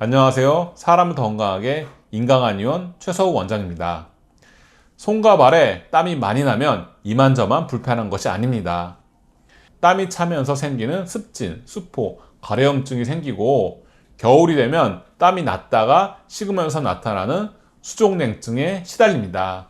안녕하세요. 사람을 더 건강하게 인강한 의원 최서우 원장입니다. 손과 발에 땀이 많이 나면 이만저만 불편한 것이 아닙니다. 땀이 차면서 생기는 습진, 수포, 가려움증이 생기고 겨울이 되면 땀이 났다가 식으면서 나타나는 수족냉증에 시달립니다.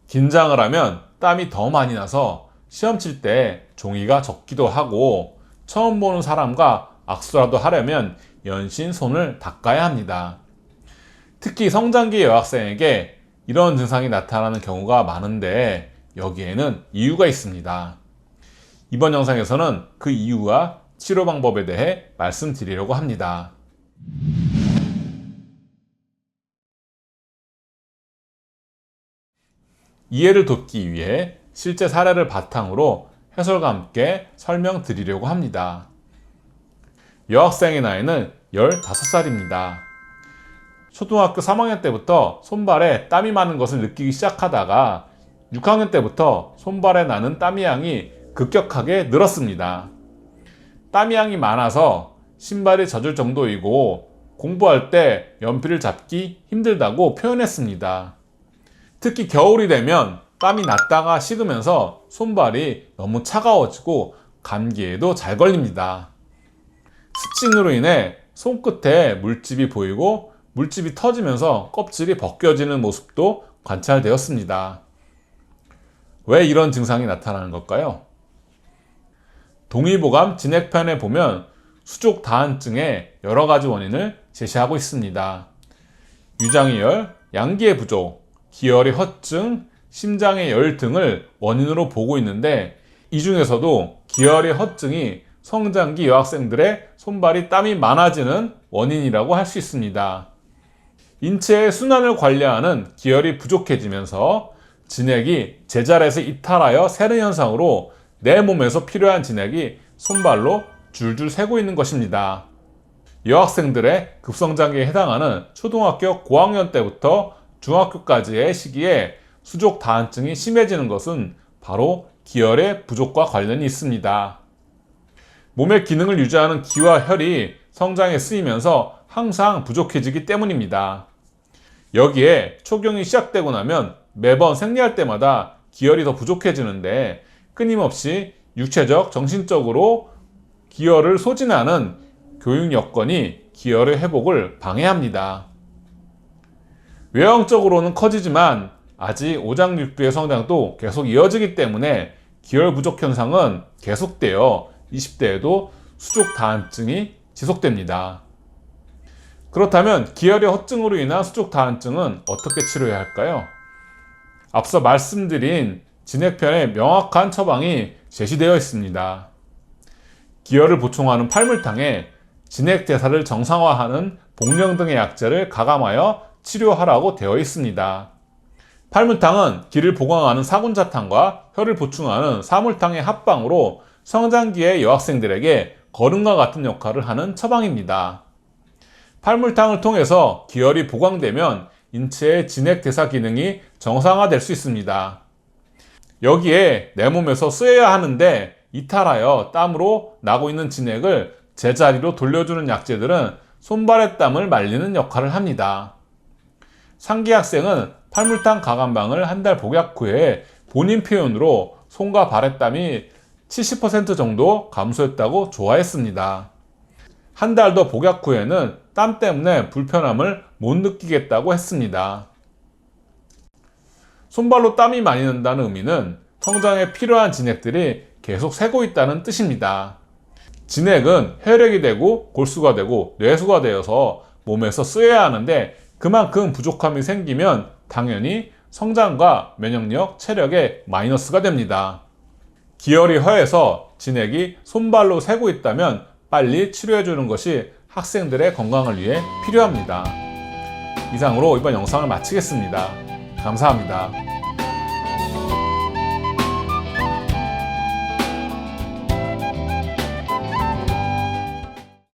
긴장을 하면 땀이 더 많이 나서 시험 칠 때 종이가 적기도 하고 처음 보는 사람과 악수라도 하려면 연신 손을 닦아야 합니다. 특히 성장기 여학생에게 이런 증상이 나타나는 경우가 많은데 여기에는 이유가 있습니다. 이번 영상에서는 그 이유와 치료 방법에 대해 말씀드리려고 합니다. 이해를 돕기 위해 실제 사례를 바탕으로 해설과 함께 설명드리려고 합니다. 여학생의 나이는 15살입니다. 초등학교 3학년 때부터 손발에 땀이 많은 것을 느끼기 시작하다가 6학년 때부터 손발에 나는 땀의 양이 급격하게 늘었습니다. 땀의 양이 많아서 신발이 젖을 정도이고 공부할 때 연필을 잡기 힘들다고 표현했습니다. 특히 겨울이 되면 땀이 났다가 식으면서 손발이 너무 차가워지고 감기에도 잘 걸립니다. 습진으로 인해 손끝에 물집이 보이고 물집이 터지면서 껍질이 벗겨지는 모습도 관찰되었습니다. 왜 이런 증상이 나타나는 걸까요? 동의보감 진액편에 보면 수족다한증의 여러 가지 원인을 제시하고 있습니다. 유장이열, 양기의 부족, 기혈의 허증, 심장의 열 등을 원인으로 보고 있는데 이 중에서도 기혈의 허증이 성장기 여학생들의 손발이 땀이 많아지는 원인이라고 할 수 있습니다. 인체의 순환을 관리하는 기혈이 부족해지면서 진액이 제자리에서 이탈하여 새는 현상으로 내 몸에서 필요한 진액이 손발로 줄줄 새고 있는 것입니다. 여학생들의 급성장기에 해당하는 초등학교 고학년 때부터 중학교까지의 시기에 수족다한증이 심해지는 것은 바로 기혈의 부족과 관련이 있습니다. 몸의 기능을 유지하는 기와 혈이 성장에 쓰이면서 항상 부족해지기 때문입니다. 여기에 초경이 시작되고 나면 매번 생리할 때마다 기혈이 더 부족해지는데 끊임없이 육체적, 정신적으로 기혈을 소진하는 교육 여건이 기혈의 회복을 방해합니다. 외형적으로는 커지지만 아직 오장육부의 성장도 계속 이어지기 때문에 기혈 부족 현상은 계속되어 20대에도 수족다한증이 지속됩니다. 그렇다면 기혈의 허증으로 인한 수족다한증은 어떻게 치료해야 할까요? 앞서 말씀드린 진액편에 명확한 처방이 제시되어 있습니다. 기혈을 보충하는 팔물탕에 진액 대사를 정상화하는 복령 등의 약재를 가감하여 치료하라고 되어 있습니다. 팔물탕은 기를 보강하는 사군자탕과 혈을 보충하는 사물탕의 합방으로 성장기의 여학생들에게 거름과 같은 역할을 하는 처방입니다. 팔물탕을 통해서 기혈이 보강되면 인체의 진액 대사 기능이 정상화될 수 있습니다. 여기에 내 몸에서 쓰여야 하는데 이탈하여 땀으로 나고 있는 진액을 제자리로 돌려주는 약재들은 손발의 땀을 말리는 역할을 합니다. 상기 학생은 팔물탕 가감방을 한 달 복약 후에 본인 표현으로 손과 발의 땀이 70% 정도 감소했다고 좋아했습니다. 한 달 더 복약 후에는 땀 때문에 불편함을 못 느끼겠다고 했습니다. 손발로 땀이 많이 난다는 의미는 성장에 필요한 진액들이 계속 새고 있다는 뜻입니다. 진액은 혈액이 되고 골수가 되고 뇌수가 되어서 몸에서 쓰여야 하는데 그만큼 부족함이 생기면 당연히 성장과 면역력, 체력에 마이너스가 됩니다. 기혈이 허해서 진액이 손발로 새고 있다면 빨리 치료해 주는 것이 학생들의 건강을 위해 필요합니다. 이상으로 이번 영상을 마치겠습니다. 감사합니다.